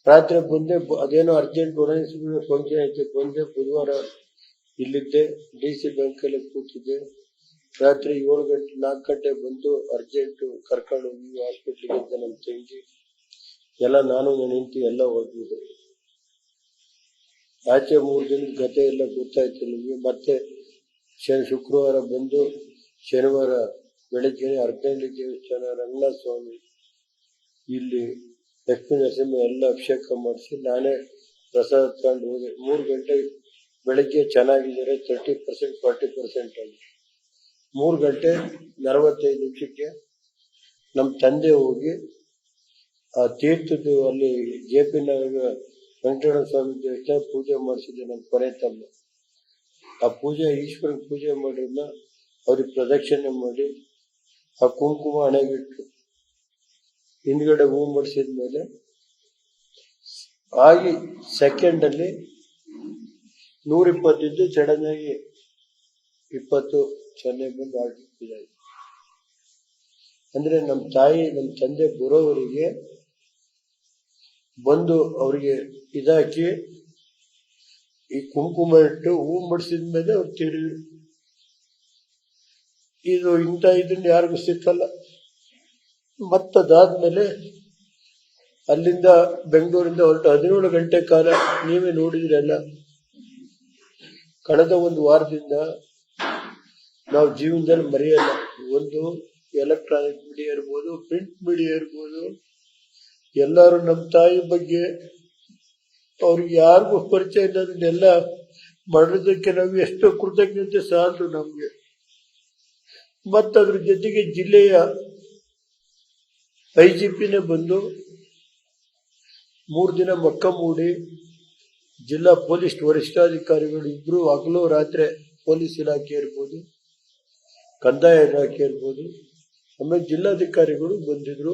ರಾತ್ರಿ ಬಂದೆ, ಅದೇನೋ ಅರ್ಜೆಂಟ್ ಫಂಕ್ಷನ್ ಐತೆ ಬಂದೆ. ಬುಧವಾರ ಇಲ್ಲಿದ್ದೆ, DC ಬ್ಯಾಂಕ್ ಅಲ್ಲಿ ಕೂತಿದ್ದೆ. ರಾತ್ರಿ 7 ಗಂಟೆ 4 ಗಂಟೆ ಬಂದು ಅರ್ಜೆಂಟ್ ಕರ್ಕೊಂಡು ಹೋಗಿ ಹಾಸ್ಪಿಟ್ಲಿಗೆ ಅಂತ ನಮ್ಮ ತಂಗಿ ಎಲ್ಲ, ನಾನು ನನ್ನ ಹೆಂಡತಿ ಎಲ್ಲ ಹೋಗಿದ್ದೆ. ಆಚೆ 3 ದಿನದ ಗತೆ ಎಲ್ಲ ಗೊತ್ತಾಯ್ತು ನಿಮಗೆ. ಮತ್ತೆ ಶುಕ್ರವಾರ ಬಂದು ಶನಿವಾರ ಬೆಳಿಗ್ಗೆ ಅರ್ಧಳ್ಳಿ ದೇವಸ್ಥಾನ, ರಂಗನಾಥ ಸ್ವಾಮಿ, ಇಲ್ಲಿ ಲಕ್ಷ್ಮೀ ನರಸಿಂಹ ಎಲ್ಲ ಅಭಿಷೇಕ ಮಾಡಿಸಿ ನಾನೇ ಪ್ರಸಾದ ತಗೊಂಡು ಹೋದೆ. 3 ಗಂಟೆ ಬೆಳಿಗ್ಗೆ ಚೆನ್ನಾಗಿದ್ದಾರೆ, 30% 40% ಆಗಿ 3 ಗಂಟೆ 45 ನಿಮಿಷಕ್ಕೆ ನಮ್ಮ ತಂದೆ ಹೋಗಿ ಆ ತೀರ್ಥದ್ದು ಅಲ್ಲಿ JP ನಗರ ವೆಂಕಟರಮಣ ಸ್ವಾಮಿ ದೇವಸ್ಥಾನ ಪೂಜೆ ಮಾಡಿಸಿದ್ದೆ. ನಮ್ಮ ಕೊನೆ ತಮ್ಮ ಆ ಪೂಜೆ, ಈಶ್ವರನ ಪೂಜೆ ಮಾಡಿದ್ನ ಅವ್ರಿಗೆ ಪ್ರದಕ್ಷಿಣೆ ಮಾಡಿ ಆ ಕುಂಕುಮ ಹಣೆಗಿಟ್ಟು ಹಿಂದ್ಗಡೆ ಹೂ ಮಾಡಿಸಿದ್ಮೇಲೆ ಆಗಿ ಸೆಕೆಂಡ್ ಅಲ್ಲಿ 120 ಇದ್ದು ಸಡನ್ ಆಗಿ 20 ಚೆನ್ನೈ ಬಂದು ಆಗಿದ್ದಾರೆ. ಅಂದ್ರೆ ನಮ್ಮ ತಾಯಿ ನಮ್ಮ ತಂದೆ ಬರೋವರಿಗೆ ಬಂದು ಅವ್ರಿಗೆ ಇದಾಕಿ ಈ ಕುಂಕುಮ ಇಟ್ಟು ಹೂ ಮಾಡಿಸಿದ್ಮೇಲೆ ಅವ್ರು ತಿಳಿದ್ರು. ಇದು ಇಂಥ ಇದನ್ನ ಯಾರಿಗೂ ಸಿಕ್ಕಲ್ಲ. ಮತ್ತದಾದ್ಮೇಲೆ ಅಲ್ಲಿಂದ ಬೆಂಗಳೂರಿಂದ ಹೊರಟು 17 ಗಂಟೆ ಕಾಲ ನೀವೇ ನೋಡಿದ್ರಲ್ಲ. ಕಳೆದ 1 ವಾರದಿಂದ ನಾವು ಜೀವನದಲ್ಲಿ ಮರೆಯಲ್ಲ. ಒಂದು ಎಲೆಕ್ಟ್ರಾನಿಕ್ ಮೀಡಿಯಾ ಇರ್ಬೋದು, ಪ್ರಿಂಟ್ ಮೀಡಿಯಾ ಇರ್ಬೋದು, ಎಲ್ಲರೂ ನಮ್ಮ ತಾಯಿ ಬಗ್ಗೆ ಅವ್ರಿಗೆ ಯಾರಿಗೂ ಪರಿಚಯ ಇಲ್ಲದನ್ನೆಲ್ಲ ಮಾಡೋದಕ್ಕೆ ನಾವು ಎಷ್ಟೋ ಕೃತಜ್ಞತೆ ಸಾಲದು ನಮ್ಗೆ. ಮತ್ತದ್ರ ಜೊತೆಗೆ ಜಿಲ್ಲೆಯ IGPನೇ ಬಂದು 3 ದಿನ ಮಕ್ಕ ಮೂಡಿ ಜಿಲ್ಲಾ ಪೊಲೀಸ್ ವರಿಷ್ಠಾಧಿಕಾರಿಗಳು ಇಬ್ರು ಹಗಲು ರಾತ್ರಿ ಪೊಲೀಸ್ ಇಲಾಖೆ ಇರ್ಬೋದು, ಕಂದಾಯ ಇಲಾಖೆ ಇರ್ಬೋದು, ಆಮೇಲೆ ಜಿಲ್ಲಾಧಿಕಾರಿಗಳು ಬಂದಿದ್ರು.